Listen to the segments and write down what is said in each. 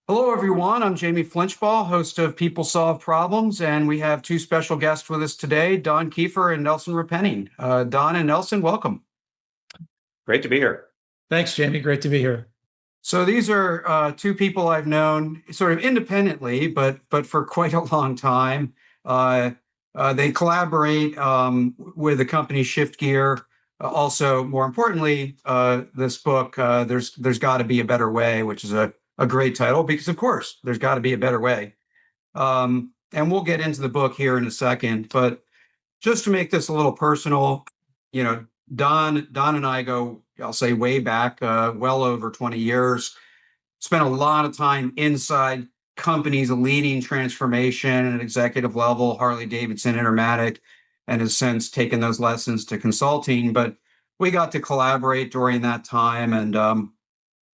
Hello, everyone. I'm Jamie Flinchbaugh, host of People Solve Problems, and we have two special guests with us today, Don Kieffer and Nelson Repenning. Don and Nelson, welcome. Great to be here. Thanks, Jamie. Great to be here. So these are two people I've known sort of independently, but for quite a long time. Uh, they collaborate with the company Shift Gear. Also, more importantly, this book, There's Got to Be a Better Way, which is a great title because, of course, there's got to be a better way. And we'll get into the book here in a second. But just to make this a little personal, you know, Don and I go, I'll say way back, well over 20 years. Spent a lot of time inside companies leading transformation at executive level, Harley Davidson, Intermatic, and has since taken those lessons to consulting. But we got to collaborate during that time. And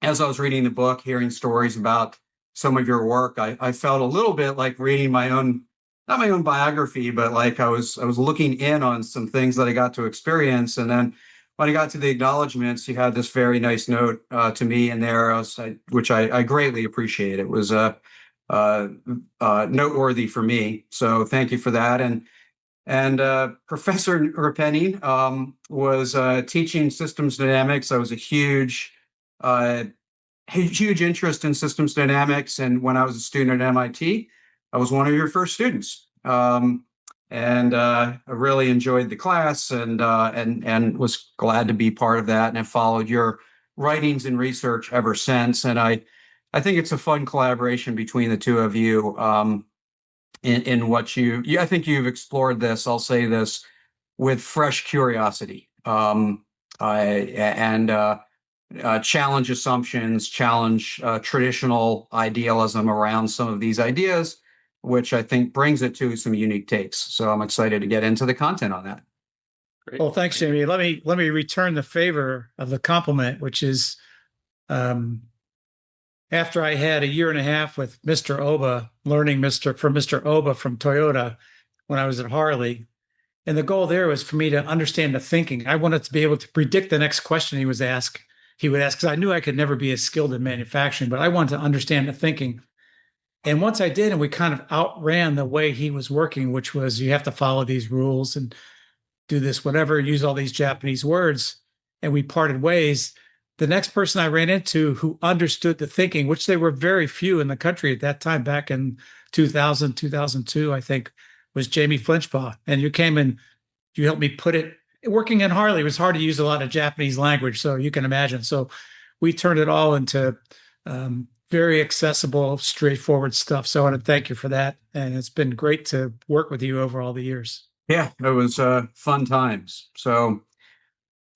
as I was reading the book, hearing stories about some of your work, I felt a little bit like reading my own, not my own biography, but like I was looking in on some things that I got to experience. And then when I got to the acknowledgments, you had this very nice note to me in there, which I greatly appreciate. It was noteworthy for me. So thank you for that. And Professor Repenning was teaching systems dynamics. I was a huge interest in systems dynamics. And when I was a student at MIT, I was one of your first students. And I really enjoyed the class and was glad to be part of that and have followed your writings and research ever since. And I think it's a fun collaboration between the two of you in what I think you've explored this, I'll say this, with fresh curiosity and challenge assumptions, challenge traditional idealism around some of these ideas, which I think brings it to some unique takes. So I'm excited to get into the content on that. Great. Well, thanks, Jamie. Let me return the favor of the compliment, which is after I had a year and a half with Mr. Oba, learning from Mr. Oba from Toyota when I was at Harley. And the goal there was for me to understand the thinking. I wanted to be able to predict the next question he would ask, because I knew I could never be as skilled in manufacturing, but I wanted to understand the thinking. And once I did, and we kind of outran the way he was working, which was you have to follow these rules and do this, whatever, use all these Japanese words. And we parted ways. The next person I ran into who understood the thinking, which they were very few in the country at that time, back in 2000, 2002, I think, was Jamie Flinchbaugh. And you came and you helped me put it. Working in Harley, it was hard to use a lot of Japanese language, so you can imagine. So we turned it all into very accessible, straightforward stuff. So I want to thank you for that. And it's been great to work with you over all the years. Yeah, it was fun times. So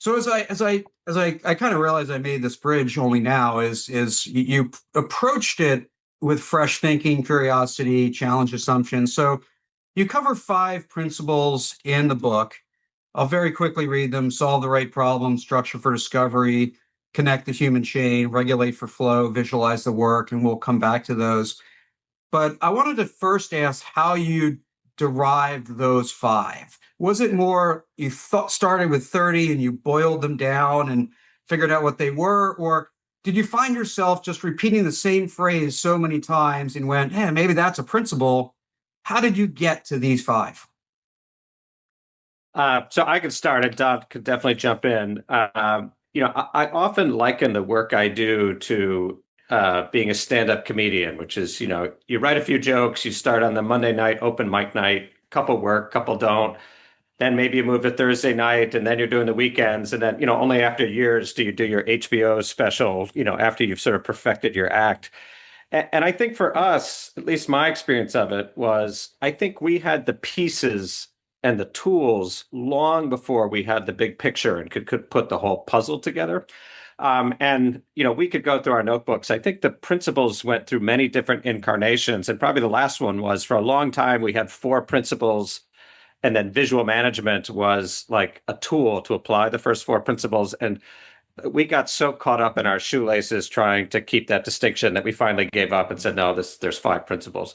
as I kind of realized I made this bridge only now is you approached it with fresh thinking, curiosity, challenge assumptions. So you cover 5 principles in the book. I'll very quickly read them: solve the right problem, structure for discovery, connect the human chain, regulate for flow, visualize the work, and we'll come back to those. But I wanted to first ask how you derived those 5. Was it more you started with 30 and you boiled them down and figured out what they were? Or did you find yourself just repeating the same phrase so many times and went, hey, maybe that's a principle? How did you get to these 5? So I could start, and Don could definitely jump in. I often liken the work I do to being a stand-up comedian, which is, you write a few jokes, you start on the Monday night open mic night, couple work, couple don't. Then maybe you move to Thursday night, and then you're doing the weekends. And then, only after years do you do your HBO special, after you've sort of perfected your act. And I think for us, at least my experience of it was, I think we had the pieces and the tools long before we had the big picture and could put the whole puzzle together. We could go through our notebooks. I think the principles went through many different incarnations. And probably the last one was, for a long time, we had 4 principles. And then visual management was like a tool to apply the first 4 principles. And we got so caught up in our shoelaces trying to keep that distinction that we finally gave up and said, no, there's 5 principles.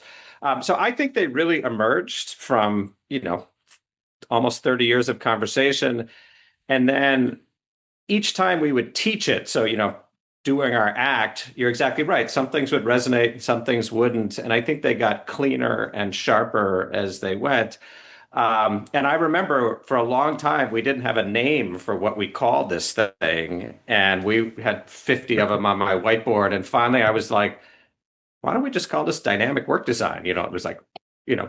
So I think they really emerged from, almost 30 years of conversation. And then each time we would teach it. So, doing our act, you're exactly right. Some things would resonate, some things wouldn't. And I think they got cleaner and sharper as they went. And I remember for a long time, we didn't have a name for what we called this thing. And we had 50 of them on my whiteboard. And finally, I was like, why don't we just call this dynamic work design? It was like,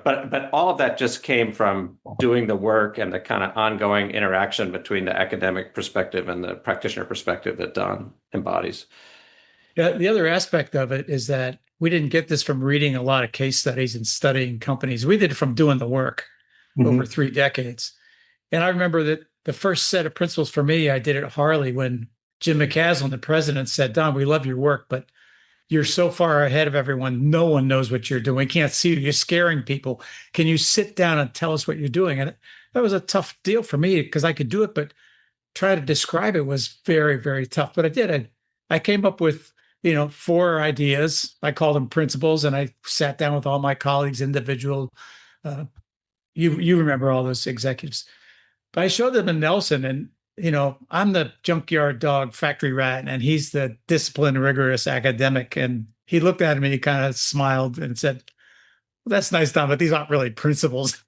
but all of that just came from doing the work and the kind of ongoing interaction between the academic perspective and the practitioner perspective that Don embodies. Yeah, the other aspect of it is that we didn't get this from reading a lot of case studies and studying companies. We did it from doing the work over 3 decades. And I remember that the first set of principles for me, I did at Harley when Jim McCaslin, the president, said, Don, we love your work, but you're so far ahead of everyone. No one knows what you're doing. We can't see you. You're scaring people. Can you sit down and tell us what you're doing? And that was a tough deal for me because I could do it, but try to describe it was very, very tough. But I did. I came up with, 4 ideas. I called them principles, and I sat down with all my colleagues, individual. You remember all those executives. But I showed them to Nelson, and I'm the junkyard dog factory rat, and he's the disciplined, rigorous academic. And he looked at me, he kind of smiled and said, well, that's nice, Don, but these aren't really principles.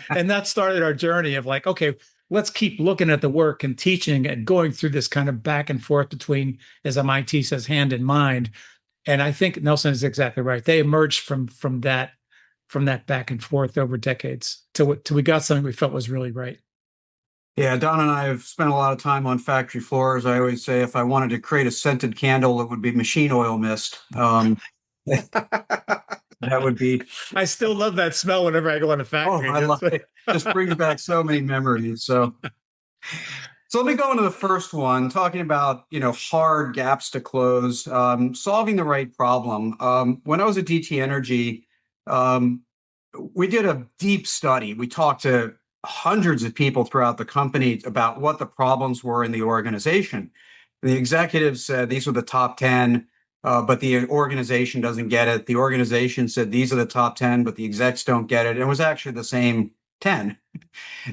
And that started our journey of like, okay, let's keep looking at the work and teaching and going through this kind of back and forth between, as MIT says, hand and mind. And I think Nelson is exactly right. They emerged from that back and forth over decades till we got something we felt was really right. Yeah, Don and I have spent a lot of time on factory floors. I always say if I wanted to create a scented candle, it would be machine oil mist. That would be. I still love that smell whenever I go in a factory. Oh, I love it. Just brings back so many memories. So let me go into the first one, talking about hard gaps to close, solving the right problem. When I was at DT Energy, we did a deep study. We talked to hundreds of people throughout the company about what the problems were in the organization. The executives said these were the top 10, but the organization doesn't get it. The organization said these are the top 10, but the execs don't get it. It was actually the same 10.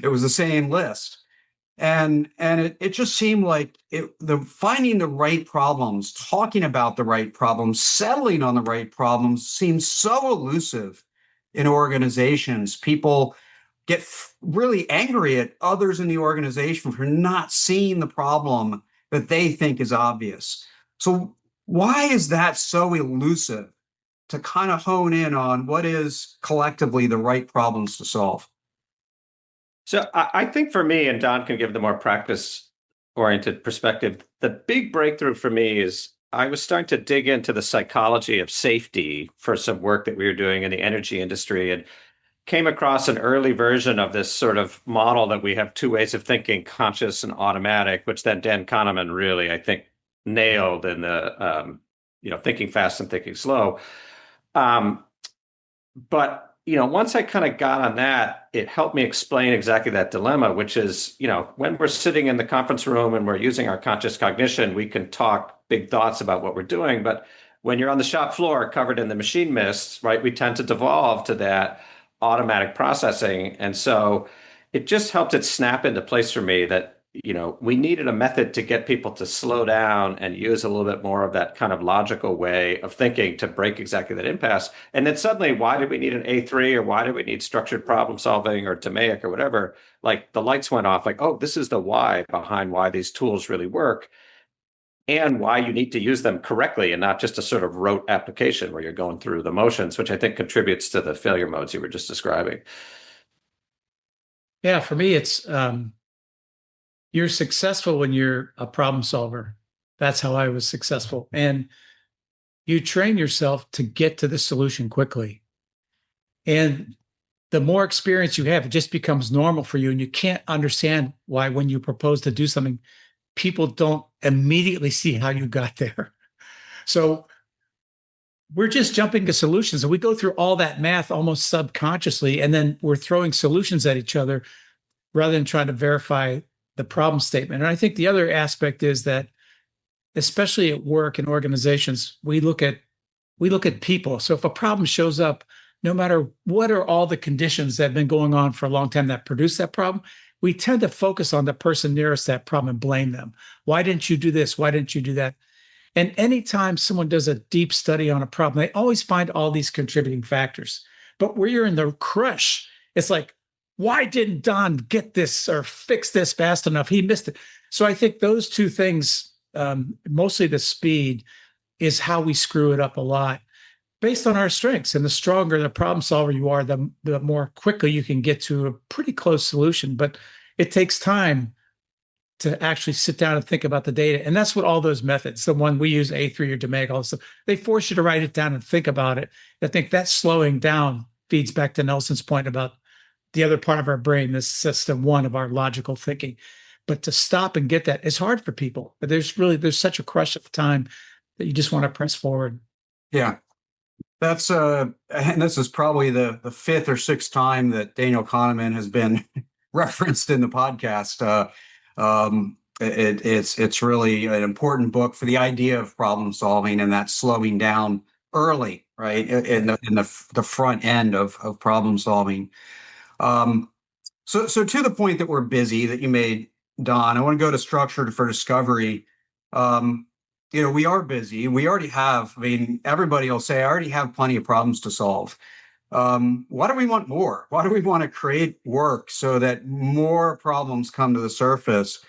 It was the same list. And it just seemed like finding the right problems, talking about the right problems, settling on the right problems seems so elusive in organizations. People get really angry at others in the organization for not seeing the problem that they think is obvious. So why is that so elusive to kind of hone in on what is collectively the right problems to solve? So I think for me, and Don can give the more practice-oriented perspective, the big breakthrough for me is I was starting to dig into the psychology of safety for some work that we were doing in the energy industry, and came across an early version of this sort of model that we have 2 ways of thinking, conscious and automatic, which then Dan Kahneman really, I think, nailed in the, thinking fast and thinking slow. But once I kind of got on that, it helped me explain exactly that dilemma, which is, when we're sitting in the conference room and we're using our conscious cognition, we can talk big thoughts about what we're doing. But when you're on the shop floor covered in the machine mists, right, we tend to devolve to that automatic processing. And so it just helped it snap into place for me that, we needed a method to get people to slow down and use a little bit more of that kind of logical way of thinking to break exactly that impasse. And then suddenly, why did we need an A3 or why did we need structured problem solving or Tomaic or whatever? Like the lights went off, like, oh, this is the why behind why these tools really work and why you need to use them correctly and not just a sort of rote application where you're going through the motions, which I think contributes to the failure modes you were just describing. Yeah, for me, it's you're successful when you're a problem solver. That's how I was successful. And you train yourself to get to the solution quickly. And the more experience you have, it just becomes normal for you. And you can't understand why, when you propose to do something, people don't immediately see how you got there. So we're just jumping to solutions. And we go through all that math almost subconsciously. And then we're throwing solutions at each other rather than trying to verify the problem statement. And I think the other aspect is that, especially at work and organizations, we look at people. So if a problem shows up, no matter what are all the conditions that have been going on for a long time that produce that problem, we tend to focus on the person nearest that problem and blame them. Why didn't you do this? Why didn't you do that? And anytime someone does a deep study on a problem, they always find all these contributing factors. But where you're in the crush, it's like, why didn't Don get this or fix this fast enough? He missed it. So I think those two things, mostly the speed, is how we screw it up a lot based on our strengths. And the stronger the problem solver you are, the more quickly you can get to a pretty close solution. But it takes time to actually sit down and think about the data. And that's what all those methods, the one we use, A3 or DMAG, all this stuff, they force you to write it down and think about it. I think that slowing down feeds back to Nelson's point about the other part of our brain, this system one of our logical thinking. But to stop and get that is hard for people. But there's such a crush of time that you just want to press forward. Yeah. That's and this is probably the fifth or sixth time that Daniel Kahneman has been referenced in the podcast. It's really an important book for the idea of problem solving and that slowing down early, right, in the front end of problem solving. So to the point that we're busy that you made, Don, I want to go to structure for discovery. We are busy. We already have, I mean, everybody will say, I already have plenty of problems to solve. Why do we want more? Why do we want to create work so that more problems come to the surface?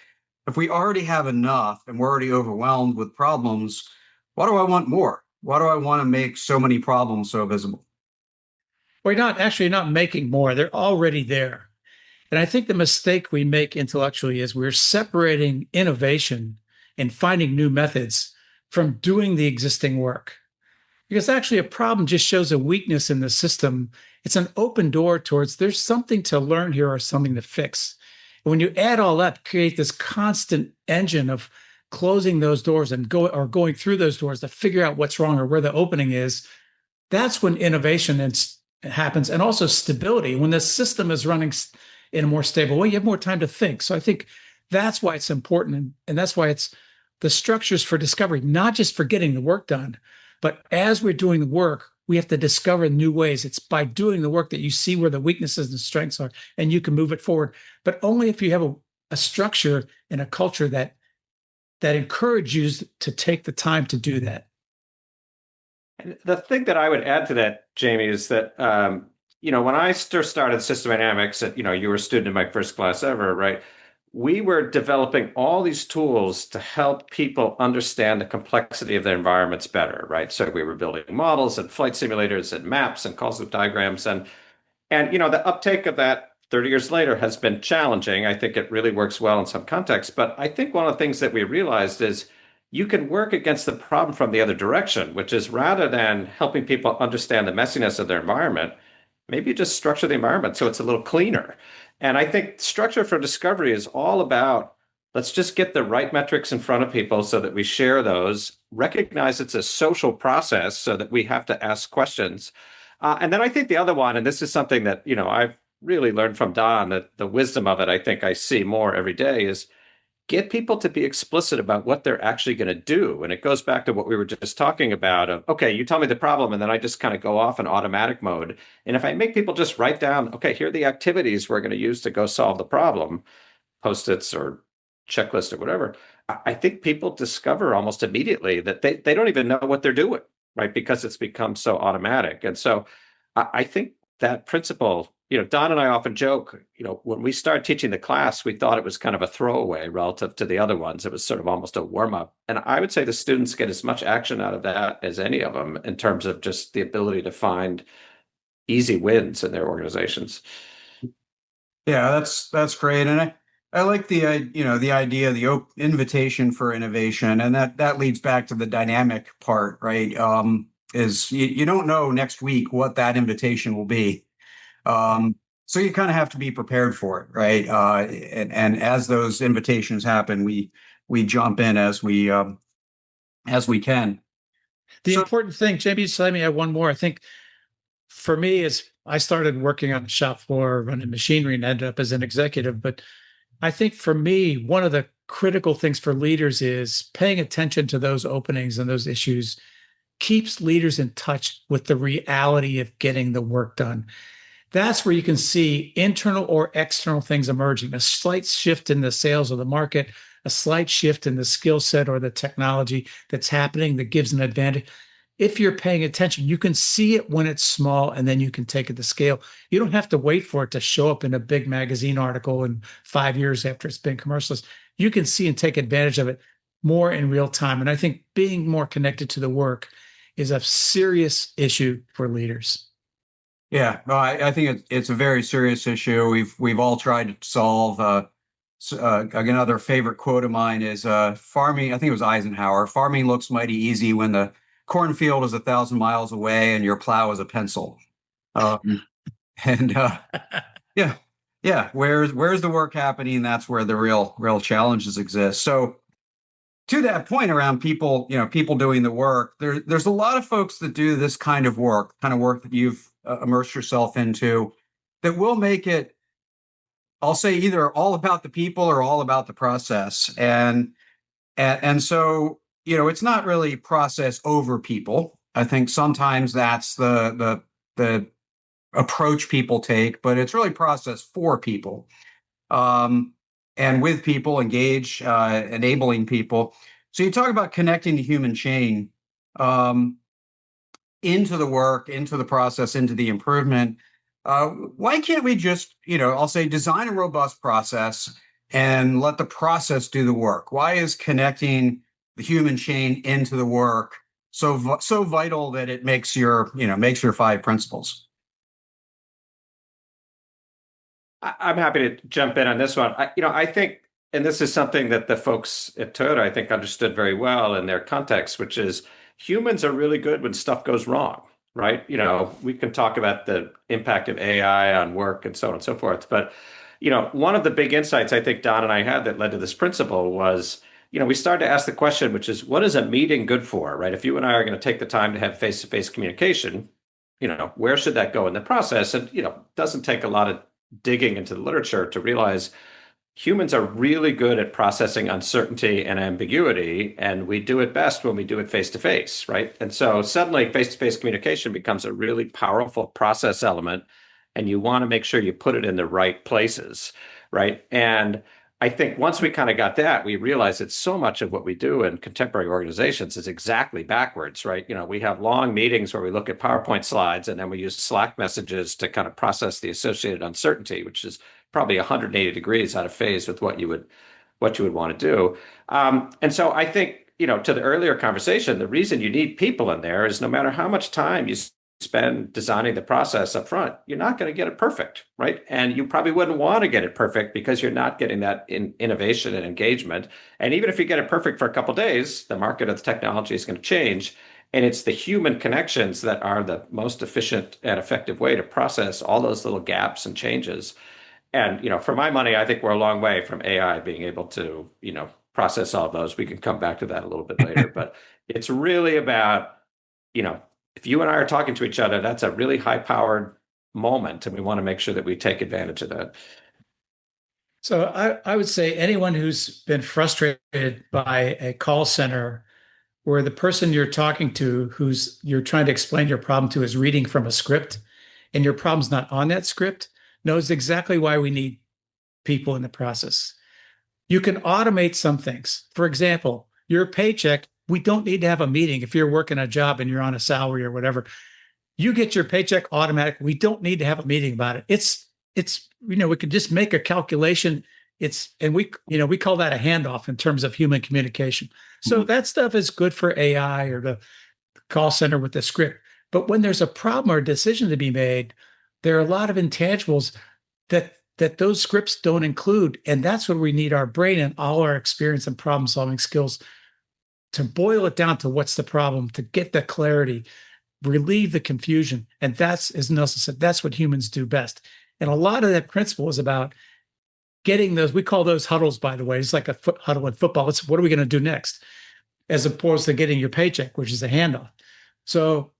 If we already have enough and we're already overwhelmed with problems, why do I want more? Why do I want to make so many problems so visible? We're not making more. They're already there. And I think the mistake we make intellectually is we're separating innovation and finding new methods from doing the existing work. Because actually, a problem just shows a weakness in the system. It's an open door towards there's something to learn here or something to fix. And when you add all that, create this constant engine of closing those doors and going through those doors to figure out what's wrong or where the opening is. That's when innovation happens, and also stability. When the system is running in a more stable way, you have more time to think. So I think that's why it's important, and that's why it's the structures for discovery, not just for getting the work done, but as we're doing the work, we have to discover new ways. It's by doing the work that you see where the weaknesses and strengths are, and you can move it forward. But only if you have a structure and a culture that encourages you to take the time to do that. And the thing that I would add to that, Jamie, is that when I started system dynamics, you were a student in my first class ever, right? We were developing all these tools to help people understand the complexity of their environments better, right? So we were building models and flight simulators and maps and closed loop diagrams, and the uptake of that 30 years later has been challenging. I think it really works well in some contexts, but I think one of the things that we realized is you can work against the problem from the other direction, which is rather than helping people understand the messiness of their environment, maybe you just structure the environment so it's a little cleaner. And I think structure for discovery is all about let's just get the right metrics in front of people so that we share those, recognize it's a social process so that we have to ask questions. And then I think the other one, and this is something that, I've really learned from Don, that the wisdom of it, I think I see more every day, is get people to be explicit about what they're actually going to do. And it goes back to what we were just talking about of, okay, you tell me the problem, and then I just kind of go off in automatic mode. And if I make people just write down, okay, here are the activities we're going to use to go solve the problem, Post-its or checklist or whatever, I think people discover almost immediately that they don't even know what they're doing, right? Because it's become so automatic. And so I think that principle, Don and I often joke, when we started teaching the class, we thought it was kind of a throwaway relative to the other ones. It was sort of almost a warm up. And I would say the students get as much action out of that as any of them in terms of just the ability to find easy wins in their organizations. Yeah, that's great. And I like the idea, the invitation for innovation. And that leads back to the dynamic part, right? Is you don't know next week what that invitation will be. So you kind of have to be prepared for it, right? And as those invitations happen, we jump in as we can. The important thing, Jamie, just let me add one more. I think for me is I started working on the shop floor running machinery and ended up as an executive. But I think for me, one of the critical things for leaders is paying attention to those openings and those issues keeps leaders in touch with the reality of getting the work done. That's where you can see internal or external things emerging, a slight shift in the sales of the market, a slight shift in the skill set or the technology that's happening that gives an advantage. If you're paying attention, you can see it when it's small, and then you can take it to scale. You don't have to wait for it to show up in a big magazine article in 5 years after it's been commercialized. You can see and take advantage of it more in real time. And I think being more connected to the work is a serious issue for leaders. Yeah, no, I think it's a very serious issue. We've all tried to solve. Another favorite quote of mine is farming. I think it was Eisenhower. Farming looks mighty easy when the cornfield is 1,000 miles away and your plow is a pencil. And yeah, yeah. Where's the work happening? That's where the real challenges exist. So to that point around people, people doing the work, there's a lot of folks that do this kind of work that you've immersed yourself into, that will make it, I'll say, either all about the people or all about the process. And so, it's not really process over people. I think sometimes that's the approach people take, but it's really process for people. And with people, engage, enabling people. So you talk about connecting the human chain into the work, into the process, into the improvement. Why can't we just, I'll say, design a robust process and let the process do the work? Why is connecting the human chain into the work so vital that it makes your 5 principles? I'm happy to jump in on this one. I think, and this is something that the folks at Toyota, I think, understood very well in their context, which is humans are really good when stuff goes wrong, right? We can talk about the impact of AI on work and so on and so forth. But, one of the big insights I think Don and I had that led to this principle was, we started to ask the question, which is, what is a meeting good for, right? If you and I are going to take the time to have face-to-face communication, where should that go in the process? And, it doesn't take a lot of digging into the literature to realize humans are really good at processing uncertainty and ambiguity, and we do it best when we do it face to face, right? And so suddenly face to face communication becomes a really powerful process element, and you want to make sure you put it in the right places, right? And I think once we kind of got that, we realized that so much of what we do in contemporary organizations is exactly backwards, right? We have long meetings where we look at PowerPoint slides, and then we use Slack messages to kind of process the associated uncertainty, which is probably 180 degrees out of phase with what you would want to do. And so I think, to the earlier conversation, the reason you need people in there is no matter how much time you spend designing the process up front, you're not going to get it perfect, right? And you probably wouldn't want to get it perfect because you're not getting that innovation and engagement. And even if you get it perfect for a couple of days, the market of the technology is going to change. And it's the human connections that are the most efficient and effective way to process all those little gaps and changes. And, for my money, I think we're a long way from AI being able to, process all of those. We can come back to that a little bit later, but it's really about, if you and I are talking to each other, that's a really high-powered moment, and we want to make sure that we take advantage of that. So I would say anyone who's been frustrated by a call center where the person you're talking to, you're trying to explain your problem to, is reading from a script and your problem's not on that script, knows exactly why we need people in the process. You can automate some things. For example, your paycheck, we don't need to have a meeting. If you're working a job and you're on a salary or whatever, you get your paycheck automatic. We don't need to have a meeting about it. It's we could just make a calculation. We call that a handoff in terms of human communication. So that stuff is good for AI or the call center with the script. But when there's a problem or a decision to be made, there are a lot of intangibles that those scripts don't include. And that's where we need our brain and all our experience and problem solving skills to boil it down to what's the problem, to get the clarity, relieve the confusion. And that's, as Nelson said, that's what humans do best. And a lot of that principle is about getting those, we call those huddles, by the way. It's like a huddle in football. It's what are we going to do next? As opposed to getting your paycheck, which is a handoff. So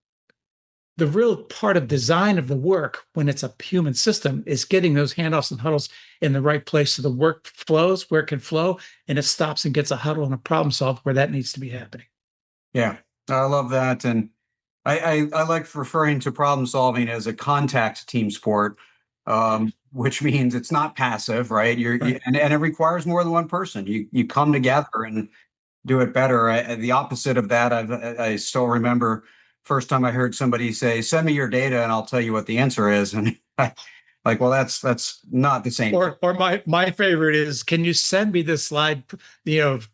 the real part of design of the work when it's a human system is getting those handoffs and huddles in the right place so the work flows where it can flow, and it stops and gets a huddle and a problem solved where that needs to be happening. Yeah, I love that. And I like referring to problem solving as a contact team sport. which means it's not passive, right? Right. And it requires more than one person. You come together and do it better. The opposite of that, I still remember first time I heard somebody say, "Send me your data, and I'll tell you what the answer is." And like, well, that's not the same. Or my favorite is, can you send me this slide,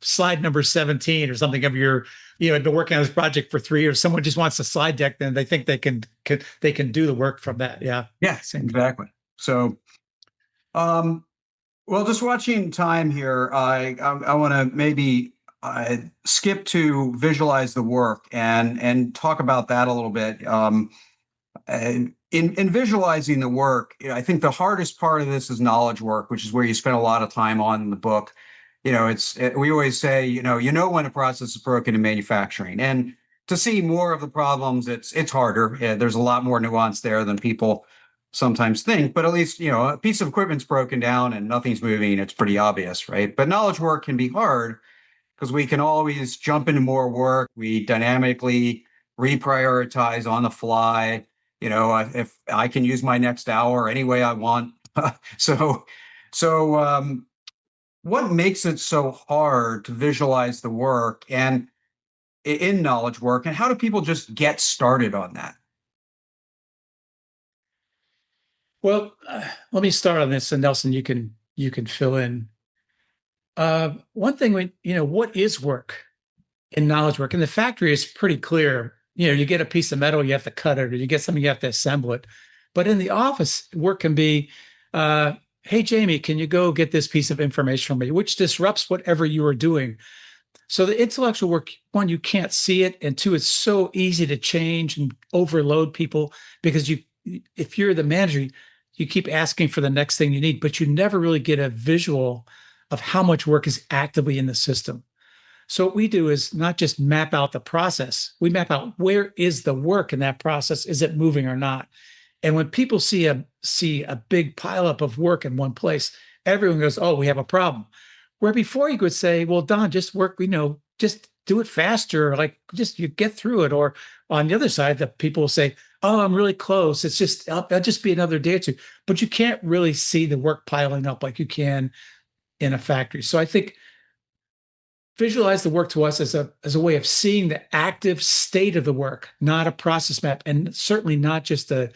slide number 17 or something of your, I've been working on this project for 3 years. Someone just wants a slide deck, then they think they can do the work from that. Yeah. Yeah, Same. exactly. So, um, well, just watching time here, I want to maybe skip to visualize the work and talk about that a little bit. And in visualizing the work, I think the hardest part of this is knowledge work, which is where you spend a lot of time on in the book. We always say, when a process is broken in manufacturing, and to see more of the problems, it's harder. There's a lot more nuance there than people sometimes think, but at least, a piece of equipment's broken down and nothing's moving. It's pretty obvious, right? But knowledge work can be hard because we can always jump into more work. We dynamically reprioritize on the fly. If I can use my next hour any way I want. so, so what makes it so hard to visualize the work and in knowledge work, and how do people just get started on that? Well, let me start on this, and Nelson, you can fill in. One thing, what is work in knowledge work? In the factory, is pretty clear. You get a piece of metal, you have to cut it, or you get something, you have to assemble it. But in the office, work can be, hey, Jamie, can you go get this piece of information from me, which disrupts whatever you are doing. So the intellectual work, one, you can't see it, and two, it's so easy to change and overload people because if you're the manager, you keep asking for the next thing you need, but you never really get a visual of how much work is actively in the system. So what we do is not just map out the process, we map out where is the work in that process. Is it moving or not? And when people see a big pileup of work in one place, everyone goes, "Oh, we have a problem." Where before you could say, "Well, Don, just work, just do it faster, like just you get through it." Or on the other side, the people will say, "Oh, I'm really close. It's just I'll just be another day or two." But you can't really see the work piling up like you can in a factory. So I think visualize the work to us as a way of seeing the active state of the work, not a process map, and certainly not just a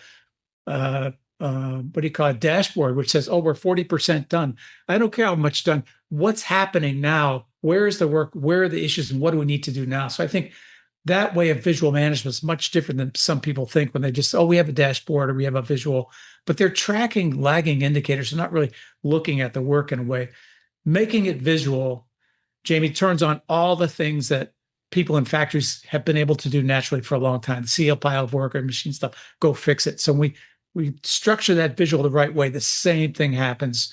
what do you call it, dashboard, which says, "Oh, we're 40% done." I don't care how much done. What's happening now? Where is the work? Where are the issues? And what do we need to do now? So I think that way of visual management is much different than some people think when they just, "Oh, we have a dashboard or we have a visual," but they're tracking lagging indicators. They're not really looking at the work in a way. Making it visual, Jamie, turns on all the things that people in factories have been able to do naturally for a long time. See a pile of work or machine stuff, go fix it. So we structure that visual the right way. The same thing happens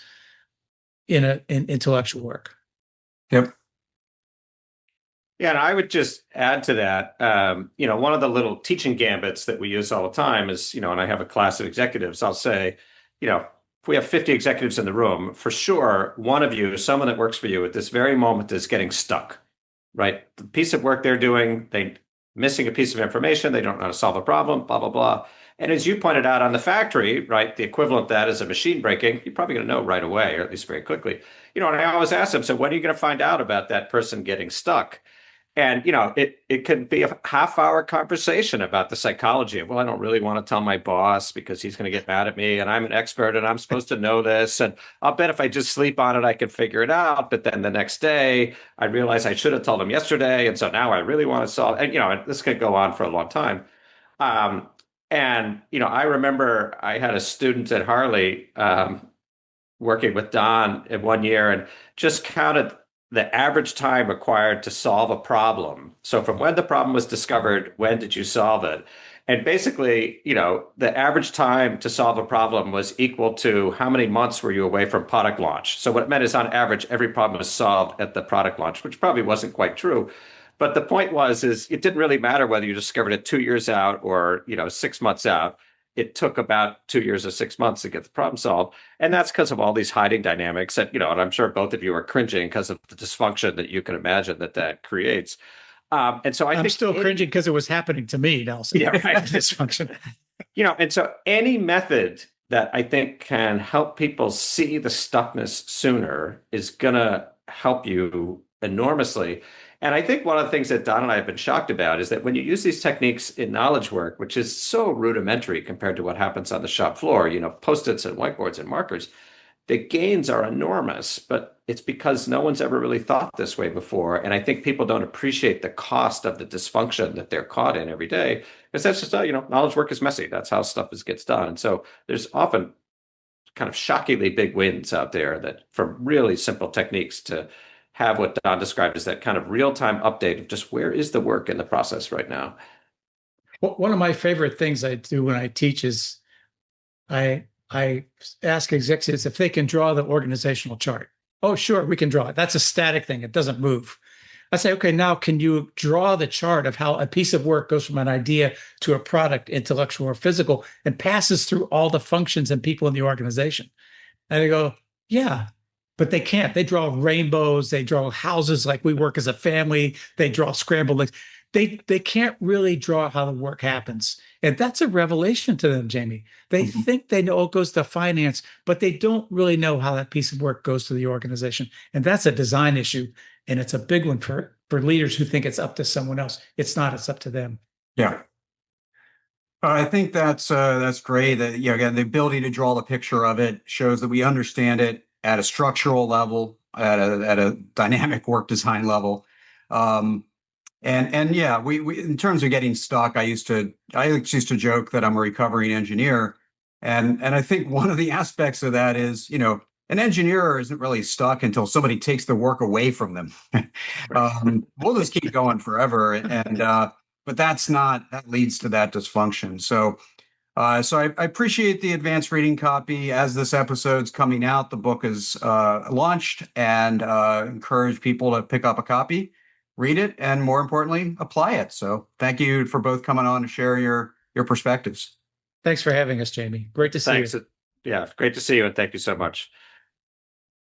in intellectual work. Yep. Yeah, and I would just add to that, one of the little teaching gambits that we use all the time is, and I have a class of executives, I'll say, if we have 50 executives in the room, for sure, one of you, someone that works for you at this very moment is getting stuck, right? The piece of work they're doing, they missing a piece of information, they don't know how to solve a problem, blah, blah, blah. And as you pointed out on the factory, right, the equivalent of that is a machine breaking, you're probably going to know right away, or at least very quickly. And I always ask them, so when are you going to find out about that person getting stuck? And it could be a half-hour conversation about the psychology of, well, I don't really want to tell my boss because he's going to get mad at me, and I'm an expert and I'm supposed to know this. And I'll bet if I just sleep on it, I can figure it out. But then the next day, I realize I should have told him yesterday, and so now I really want to solve. And this could go on for a long time. I remember I had a student at Harley working with Don in one year, and just counted the average time required to solve a problem. So from when the problem was discovered, when did you solve it? And basically, the average time to solve a problem was equal to how many months were you away from product launch. So what it meant is on average, every problem was solved at the product launch, which probably wasn't quite true. But the point is it didn't really matter whether you discovered it 2 years out or, 6 months out. It took about 2 years or 6 months to get the problem solved. And that's because of all these hiding dynamics that, and I'm sure both of you are cringing because of the dysfunction that you can imagine that creates. And so I I'm think still cringing because it was happening to me, Nelson. Yeah, right. Dysfunction. And so any method that I think can help people see the stuckness sooner is going to help you enormously. And I think one of the things that Don and I have been shocked about is that when you use these techniques in knowledge work, which is so rudimentary compared to what happens on the shop floor, post-its and whiteboards and markers, the gains are enormous, but it's because no one's ever really thought this way before. And I think people don't appreciate the cost of the dysfunction that they're caught in every day. Because that's just, knowledge work is messy. That's how stuff gets done. And so there's often kind of shockingly big wins out there that from really simple techniques to have what Don described as that kind of real-time update of just where is the work in the process right now. One of my favorite things I do when I teach is I ask executives if they can draw the organizational chart. Oh, sure, we can draw it. That's a static thing. It doesn't move. I say, okay, now can you draw the chart of how a piece of work goes from an idea to a product, intellectual or physical, and passes through all the functions and people in the organization? And they go, yeah, but they can't. They draw rainbows. They draw houses like we work as a family. They draw scrambled eggs. They can't really draw how the work happens. And that's a revelation to them, Jamie. They think they know it goes to finance, but they don't really know how that piece of work goes to the organization. And that's a design issue. And it's a big one for leaders who think it's up to someone else. It's not, it's up to them. Yeah. I think that's great. That, again, the ability to draw the picture of it shows that we understand it at a structural level, at a dynamic work design level. And yeah, we in terms of getting stuck, I used to joke that I'm a recovering engineer. And I think one of the aspects of that is, an engineer isn't really stuck until somebody takes the work away from them. We'll just keep going forever. But that leads to that dysfunction. So I appreciate the advanced reading copy. As this episode's coming out, the book is launched, and encourage people to pick up a copy, read it, and more importantly, apply it. So thank you for both coming on to share your perspectives. Thanks for having us, Jamie. Great to see you. Yeah, great to see you, and thank you so much.